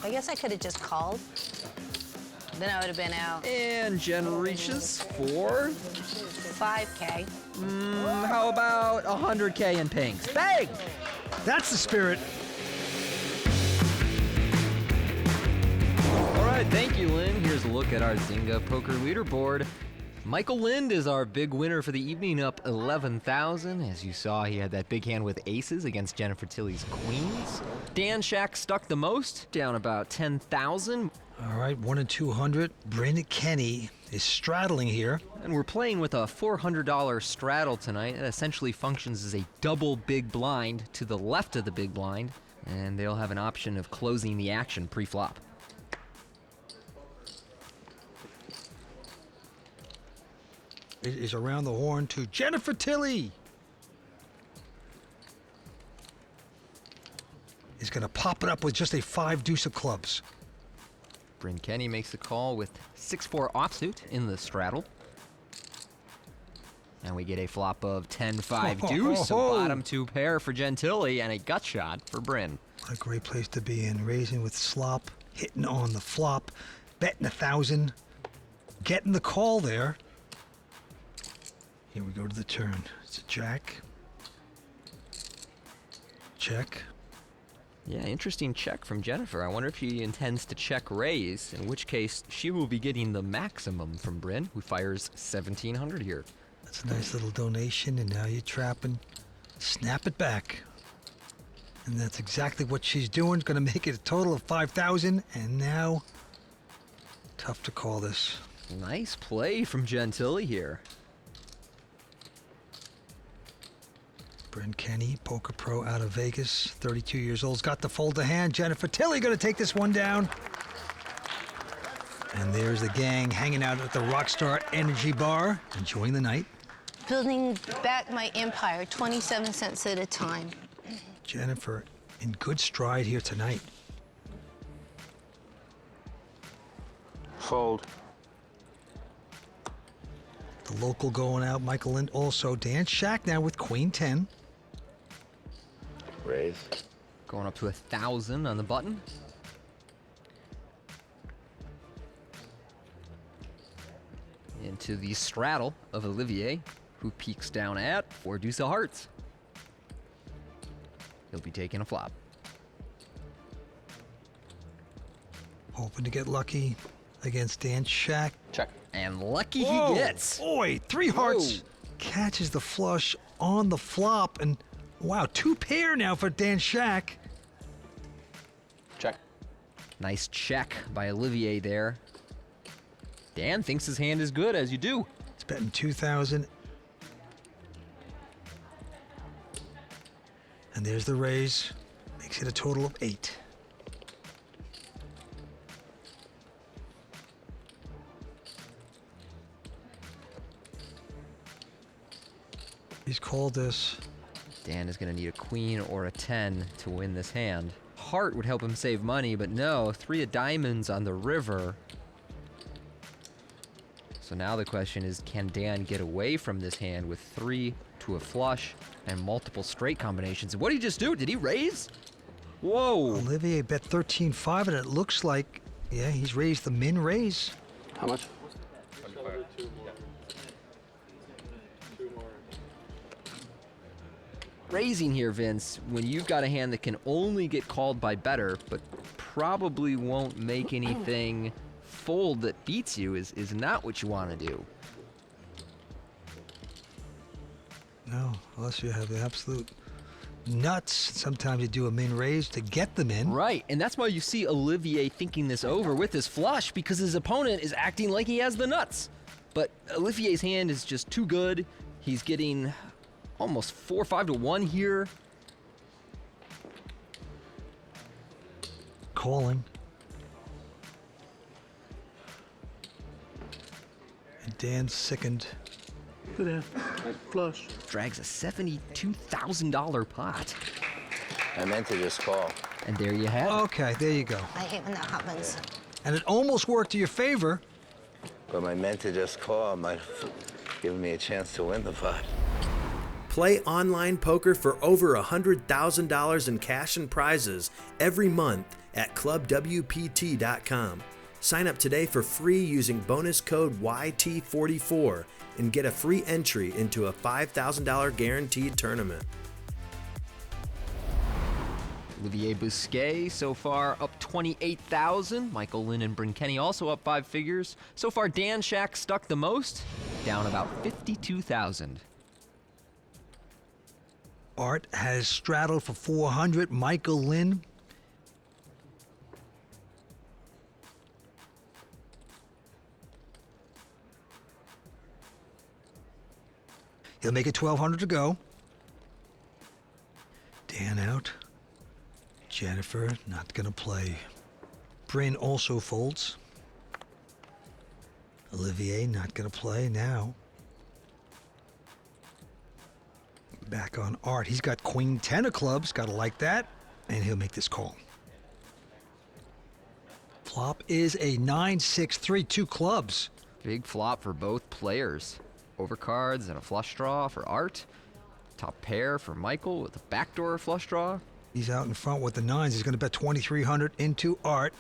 I guess I could have just called. Then I would have been out. And Jen reaches for... 5K. How about 100K in pinks? Bang! That's the spirit. All right, thank you, Lynn. Here's a look at our Zynga poker leaderboard. Michael Lind is our big winner for the evening, up 11,000. As you saw, he had that big hand with aces against Jennifer Tilly's queens. Dan Shak stuck the most, down about 10,000. All right, 1 and 200. Bryn Kenney is straddling here. And we're playing with a $400 straddle tonight. It essentially functions as a double big blind to the left of the big blind, and they'll have an option of closing the action pre-flop. It is around the horn to Jennifer Tilly. Is going to pop it up with just a 5 deuce of clubs. Bryn Kenney makes the call with 6-4 offsuit in the straddle. And we get a flop of 10-5 deuce, a bottom 2 pair for Jen Tilly, and a gut shot for Bryn. A great place to be in. Raising with slop, hitting on the flop, betting 1,000, getting the call there. Here we go to the turn. It's a jack. Check. Yeah, interesting check from Jennifer. I wonder if she intends to check raise, in which case she will be getting the maximum from Bryn, who fires 1,700 here. That's a nice little donation, and now you're trapping. Snap it back. And that's exactly what she's doing. Going to make it a total of 5,000, and now tough to call this. Nice play from Jen Tilly here. Bryn Kenney, poker pro out of Vegas, 32 years old, has got the fold to hand. Jennifer Tilly going to take this one down. And there's the gang hanging out at the Rockstar Energy Bar, enjoying the night. Building back my empire, 27 cents at a time. Jennifer in good stride here tonight. Fold. The local going out, Michael Lind also. Dan Shak now with Queen 10. Raise. Going up to 1,000 on the button. Into the straddle of Olivier, who peeks down at 4 deuce of hearts. He'll be taking a flop. Hoping to get lucky against Dan Shak. Check. And lucky Whoa, he gets. Boy, 3 hearts. Whoa. Catches the flush on the flop. And wow, 2 pair now for Dan Shak. Check. Nice check by Olivier there. Dan thinks his hand is good, as you do. It's betting 2,000. And there's the raise. Makes it a total of 8. He's called this. Dan is going to need a queen or a 10 to win this hand. Heart would help him save money, but no, 3 of diamonds on the river. So now the question is, can Dan get away from this hand with 3 to a flush and multiple straight combinations? What did he just do? Did he raise? Whoa. Olivier bet 13.5, and it looks like, yeah, he's raised the min raise. How much? Raising here, Vince, when you've got a hand that can only get called by better, but probably won't make anything fold that beats you, is not what you want to do. No, unless you have the absolute nuts. Sometimes you do a min raise to get them in. Right, and that's why you see Olivier thinking this over with his flush, because his opponent is acting like he has the nuts. But Olivier's hand is just too good. He's getting almost 4 or 5 to 1 here. Calling. And Dan's sickened. Good hand. Flush. Drags a $72,000 pot. I meant to just call. And there you have it. Okay, there you go. I hate when that happens. And it almost worked to your favor. But my meant to just call might have given me a chance to win the pot. Play online poker for over $100,000 in cash and prizes every month at clubwpt.com. Sign up today for free using bonus code YT44 and get a free entry into a $5,000 guaranteed tournament. Olivier Busquet so far up 28,000. Michael Lynn and Bryn Kenney also up 5 figures. So far, Dan Shak stuck the most, down about 52,000. Art has straddled for 400. Michael Lynn. He'll make it 1,200 to go. Dan out. Jennifer not gonna play. Bryn also folds. Olivier not gonna play now. Back on Art. He's got Queen 10 of clubs. Gotta like that. And he'll make this call. Flop is a 9-6-3, 2 clubs. Big flop for both players. Overcards and a flush draw for Art. Top pair for Michael with a backdoor flush draw. He's out in front with the 9s. He's going to bet 2,300 into Art.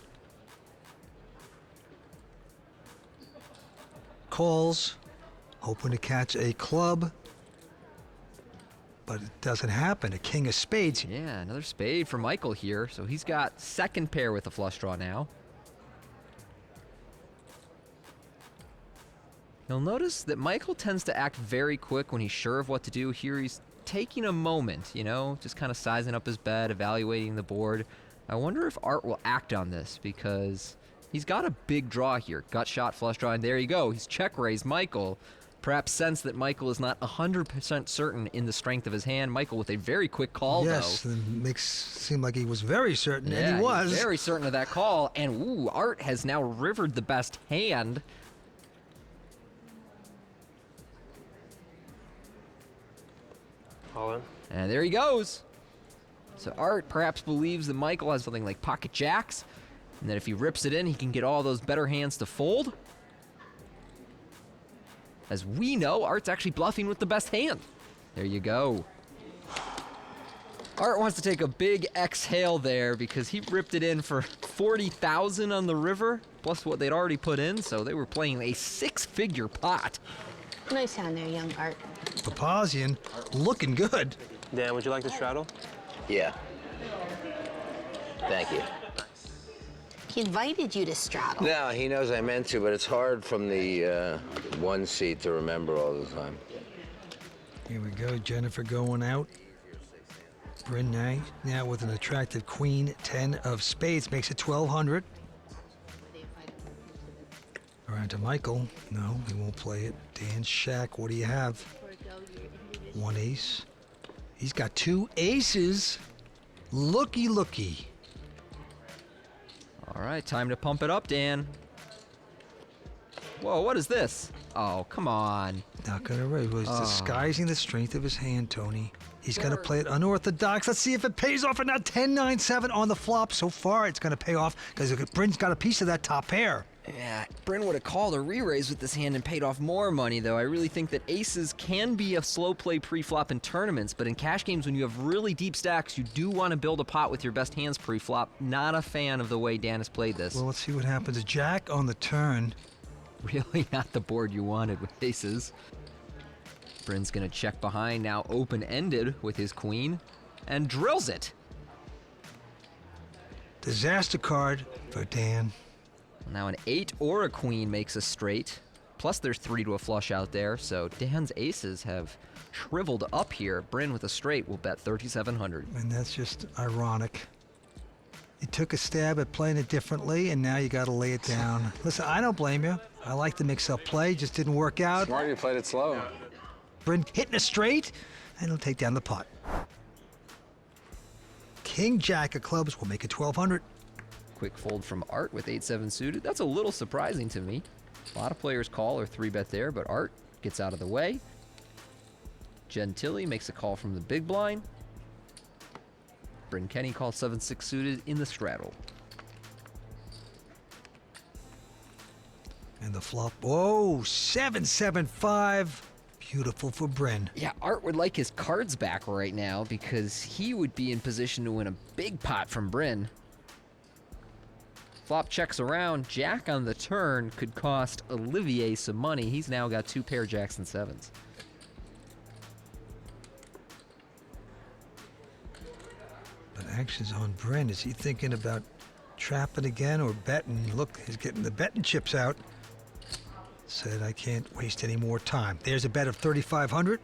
Calls, hoping to catch a club, but it doesn't happen. A king of spades. Yeah, another spade for Michael here. So he's got second pair with a flush draw now. You'll notice that Michael tends to act very quick when he's sure of what to do. Here he's taking a moment, you know, just kind of sizing up his bet, evaluating the board. I wonder if Art will act on this because he's got a big draw here. Gut shot, flush draw, and there you go. He's check raised Michael. Perhaps sense that Michael is not 100% certain in the strength of his hand. Michael with a very quick call, yes, though. Yes, makes seem like he was very certain, Yeah, and he was. Very certain of that call. And, ooh, Art has now rivered the best hand. All in. And there he goes. So Art perhaps believes that Michael has something like pocket jacks, and that if he rips it in, he can get all those better hands to fold. As we know, Art's actually bluffing with the best hand. There you go. Art wants to take a big exhale there because he ripped it in for 40,000 on the river, plus what they'd already put in, so they were playing a 6-figure pot. Nice hand there, young Art. Papazyan looking good. Dan, would you like to straddle? Yeah. Thank you. He invited you to straddle. No, he knows I meant to, but it's hard from the one seat to remember all the time. Here we go, Jennifer going out. Bryn now with an attractive Queen 10 of spades, makes it 1,200. Around to Michael. No, he won't play it. Dan Shak, what do you have? 1 ace. He's got 2 aces. Looky, looky. All right, time to pump it up, Dan. Whoa, what is this? Oh, come on. Not gonna raise. He's disguising the strength of his hand, Tony. He's gonna play it unorthodox. Let's see if it pays off. And now 10-9-7 on the flop. So far, it's gonna pay off because Bryn's got a piece of that top pair. Yeah, Bryn would have called a re-raise with this hand and paid off more money, though. I really think that aces can be a slow play pre-flop in tournaments, but in cash games, when you have really deep stacks, you do want to build a pot with your best hands pre-flop. Not a fan of the way Dan has played this. Well, let's see what happens. Jack on the turn. Really not the board you wanted with aces. Bryn's gonna check behind, now open-ended with his queen, and drills it. Disaster card for Dan. Now an 8 or a queen makes a straight. Plus there's 3 to a flush out there, so Dan's aces have shriveled up here. Bryn with a straight will bet 3,700. And that's just ironic. You took a stab at playing it differently, and now you got to lay it down. Listen, I don't blame you. I like the mix-up play, just didn't work out. Smart, you played it slow. Bryn hitting a straight, and he'll take down the pot. King Jack of clubs will make it 1,200. Quick fold from Art with 8-7 suited. That's a little surprising to me. A lot of players call or 3-bet there, but Art gets out of the way. Gentili makes a call from the big blind. Bryn Kenney calls 7-6 suited in the straddle. And the flop, whoa, 7-7-5. Beautiful for Bryn. Yeah, Art would like his cards back right now because he would be in position to win a big pot from Bryn. Flop checks around. Jack on the turn could cost Olivier some money. He's now got 2 pair jacks and 7s. But action's on Bryn. Is he thinking about trapping again or betting? Look, he's getting the betting chips out. Said, I can't waste any more time. There's a bet of 3,500.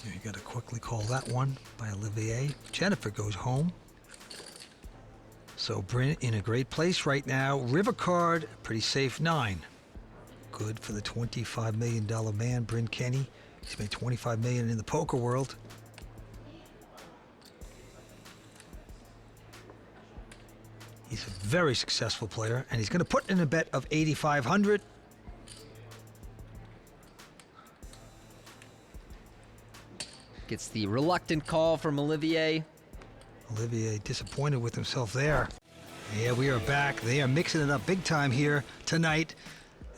You got to quickly call that one by Olivier. Jennifer goes home. So Bryn in a great place right now. River card, pretty safe 9. Good for the $25 million man, Bryn Kenney. He's made $25 million in the poker world. He's a very successful player, and he's going to put in a bet of 8,500. Gets the reluctant call from Olivier. Olivier disappointed with himself there. Yeah, we are back. They are mixing it up big time here tonight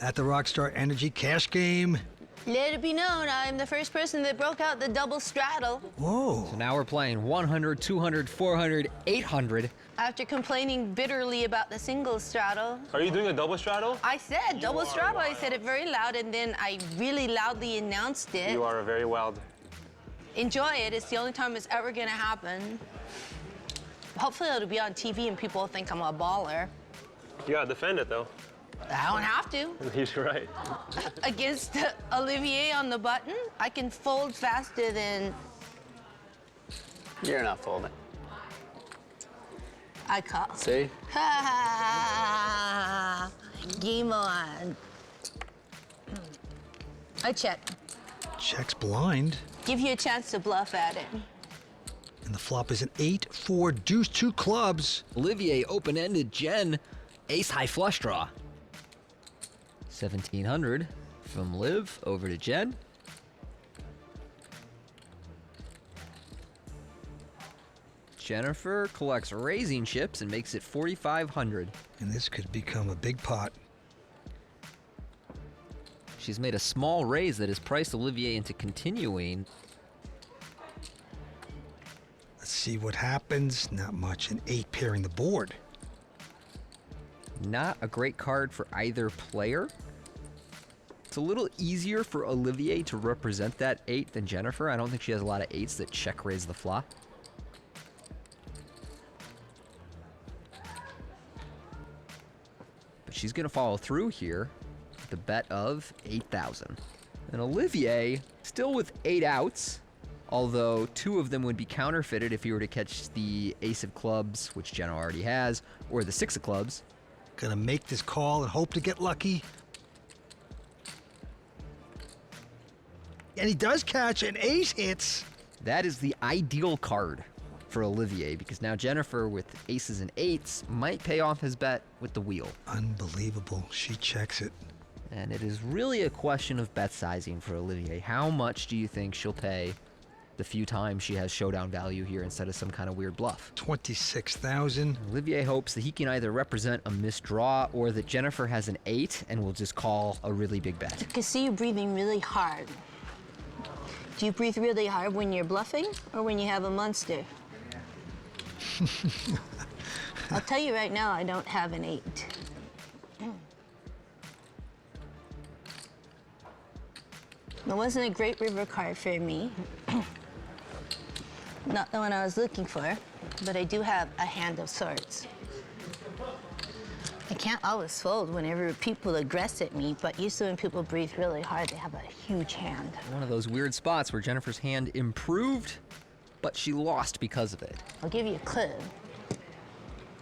at the Rockstar Energy Cash Game. Let it be known, I'm the first person that broke out the double straddle. Whoa. So now we're playing 100, 200, 400, 800. After complaining bitterly about the single straddle. Are you doing a double straddle? I said double straddle. I said it very loud, and then I really loudly announced it. You are very wild. Enjoy it. It's the only time it's ever gonna happen. Hopefully it'll be on TV and people will think I'm a baller. You gotta defend it, though. I don't have to. You're right. Against Olivier on the button, I can fold faster than You're not folding. I call. See? Ha! Game on. I check. Checks blind. Give you a chance to bluff at it. And the flop is an 8-4 deuce 2 clubs. Olivier open-ended. Jen, ace high flush draw. 1,700 from Liv over to Jen. Jennifer collects raising chips and makes it 4,500. And this could become a big pot. She's made a small raise that has priced Olivier into continuing. Let's see what happens. Not much. An 8 pairing the board. Not a great card for either player. It's a little easier for Olivier to represent that 8 than Jennifer. I don't think she has a lot of 8s that check raise the flop. But she's going to follow through here with the bet of 8,000. And Olivier, still with 8 outs, although 2 of them would be counterfeited if he were to catch the ace of clubs, which Jenna already has, or the 6 of clubs. Gonna make this call and hope to get lucky. And he does catch, an ace hits. That is the ideal card for Olivier, because now Jennifer with aces and 8s might pay off his bet with the wheel. Unbelievable. She checks it. And it is really a question of bet sizing for Olivier. How much do you think she'll pay the few times she has showdown value here instead of some kind of weird bluff? 26,000. Olivier hopes that he can either represent a missed draw or that Jennifer has an 8 and will just call a really big bet. I can see you breathing really hard. Do you breathe really hard when you're bluffing or when you have a monster? I'll tell you right now, I don't have an 8. It wasn't a great river card for me. Not the one I was looking for, but I do have a hand of swords. I can't always fold whenever people aggress at me, but usually when people breathe really hard, they have a huge hand. One of those weird spots where Jennifer's hand improved, but she lost because of it. I'll give you a clue.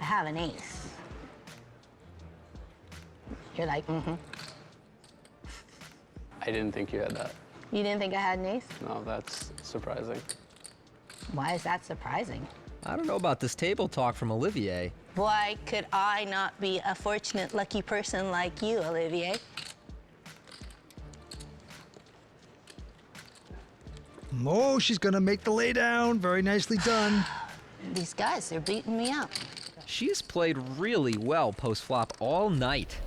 I have an ace. You're like, mm-hmm. I didn't think you had that. You didn't think I had an ace? No, that's surprising. Why is that surprising? I don't know about this table talk from Olivier. Why could I not be a fortunate, lucky person like you, Olivier? Oh, she's gonna make the laydown. Very nicely done. These guys, they're beating me up. She's played really well post-flop all night.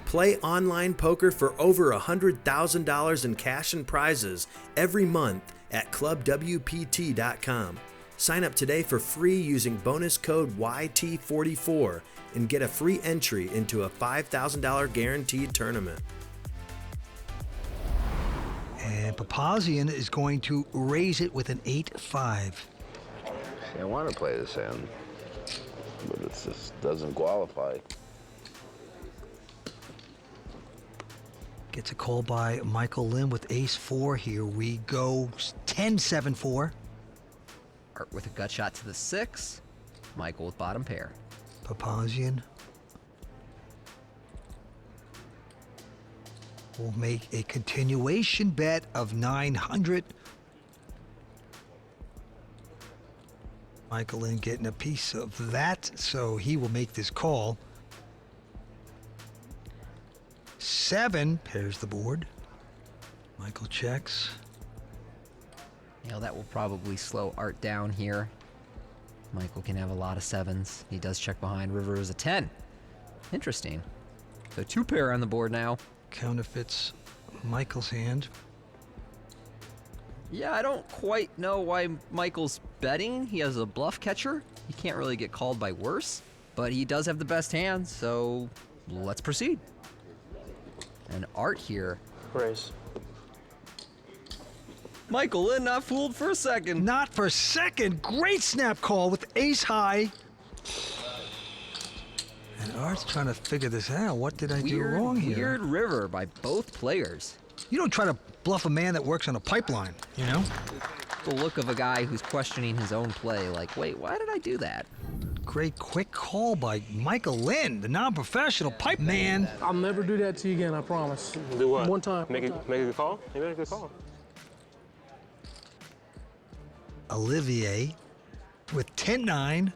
Play online poker for over $100,000 in cash and prizes every month at clubwpt.com. Sign up today for free using bonus code YT44 and get a free entry into a $5,000 guaranteed tournament. And Papazyan is going to raise it with an 8-5. I want to play this hand, but it just doesn't qualify. Gets a call by Michael Lynn with ace-4. Here we go. 10-7-4. Art with a gut shot to the 6. Michael with bottom pair. Papazyan will make a continuation bet of 900. Michael Lynn getting a piece of that, so he will make this call. 7 pairs the board. Michael checks. Yeah, that will probably slow Art down here. Michael can have a lot of 7s. He does check behind. River is a 10. Interesting. So 2 pair on the board now. Counterfeits Michael's hand. Yeah, I don't quite know why Michael's betting. He has a bluff catcher. He can't really get called by worse, but he does have the best hand, so let's proceed. And Art here. Raise. Michael Lynn not fooled for a second. Not for a second. Great snap call with ace high. And Art's trying to figure this out. What did I do wrong here? Weird river by both players. You don't try to bluff a man that works on a pipeline, you know? The look of a guy who's questioning his own play, like, wait, why did I do that? Great quick call by Michael Lynn, the non-professional pipe man. I'll never do that to you again, I promise. Do what? One time. Make a good call? You made a good call. Olivier with 10-9.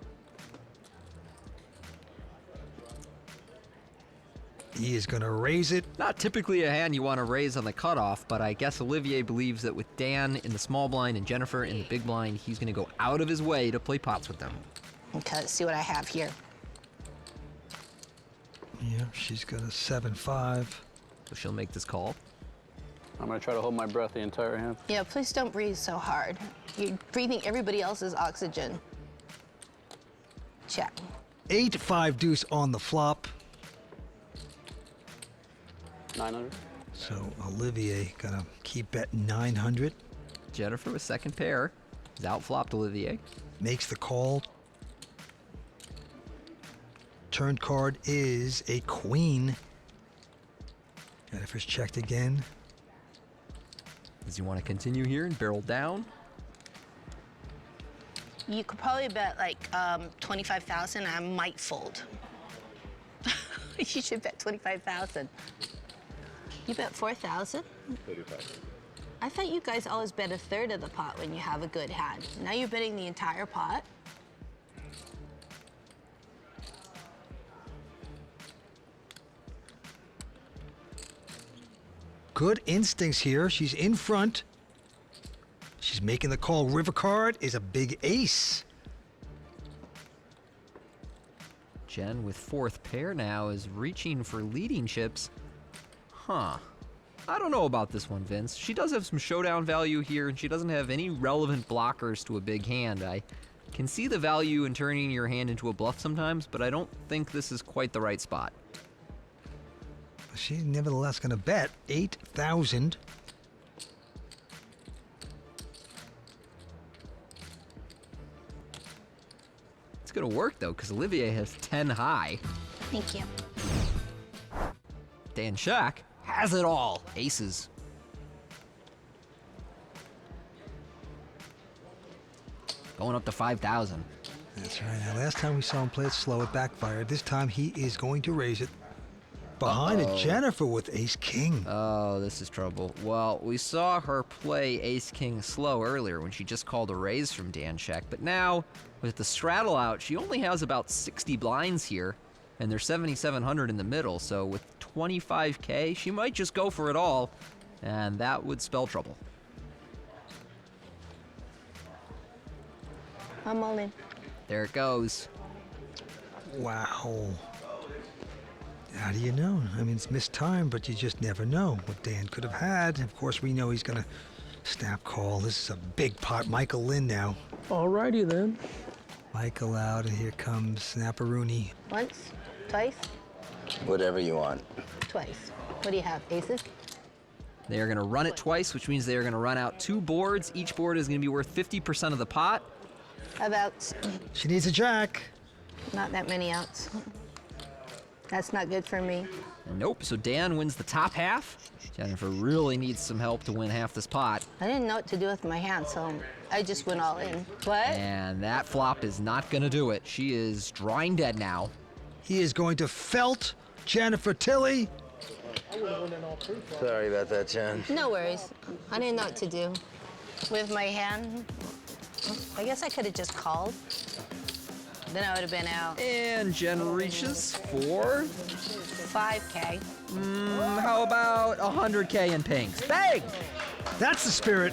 He is going to raise it. Not typically a hand you want to raise on the cutoff, but I guess Olivier believes that with Dan in the small blind and Jennifer in the big blind, he's going to go out of his way to play pots with them. Okay, let's see what I have here. Yeah, she's got a 7-5. So she'll make this call. I'm gonna try to hold my breath the entire hand. Yeah, please don't breathe so hard. You're breathing everybody else's oxygen. Check. 8-5 deuce on the flop. 900. So Olivier gonna keep betting 900. Jennifer with second pair. He's outflopped Olivier. Makes the call. Turn card is a queen. Jennifer's checked again. Does he want to continue here and barrel down? You could probably bet like 25,000. I might fold. You should bet 25,000. You bet 4,000? 35. I thought you guys always bet a third of the pot when you have a good hand. Now you're betting the entire pot? Good instincts here. She's in front. She's making the call. River card is a big ace. Jen with fourth pair now is reaching for leading chips. Huh. I don't know about this one, Vince. She does have some showdown value here, and she doesn't have any relevant blockers to a big hand. I can see the value in turning your hand into a bluff sometimes, but I don't think this is quite the right spot. She's nevertheless going to bet 8,000. It's going to work, though, because Olivier has 10 high. Thank you. Dan Shak has it all. Aces. Going up to 5,000. That's right. Now, last time we saw him play it slow, it backfired. This time he is going to raise it. Behind it, Jennifer with ace-king. Oh, this is trouble. Well, we saw her play ace-king slow earlier when she just called a raise from Dan Shak, but now, with the straddle out, she only has about 60 blinds here, and there's 7,700 in the middle, so with 25K, she might just go for it all, and that would spell trouble. I'm all in. There it goes. Wow. How do you know? I mean, it's missed time, but you just never know what Dan could have had. Of course, we know he's going to snap call. This is a big pot. Michael Lynn now. Alrighty then. Michael out, and here comes Snapperoonie. Once, twice, Whatever you want. twice. What do you have, aces? They are going to run it twice, which means they are going to run out 2 boards. Each board is going to be worth 50% of the pot. How about She needs a jack. not that many outs? That's not good for me. Nope, so Dan wins the top half. Jennifer really needs some help to win half this pot. I didn't know what to do with my hand, so I just went all in. What? And that flop is not going to do it. She is drawing dead now. He is going to felt Jennifer Tilly. Sorry about that, Jen. No worries. I didn't know what to do with my hand. I guess I could have just called. Then I would have been out. And Jen reaches for, 5K. how about 100K in pinks? Bang! That's the spirit.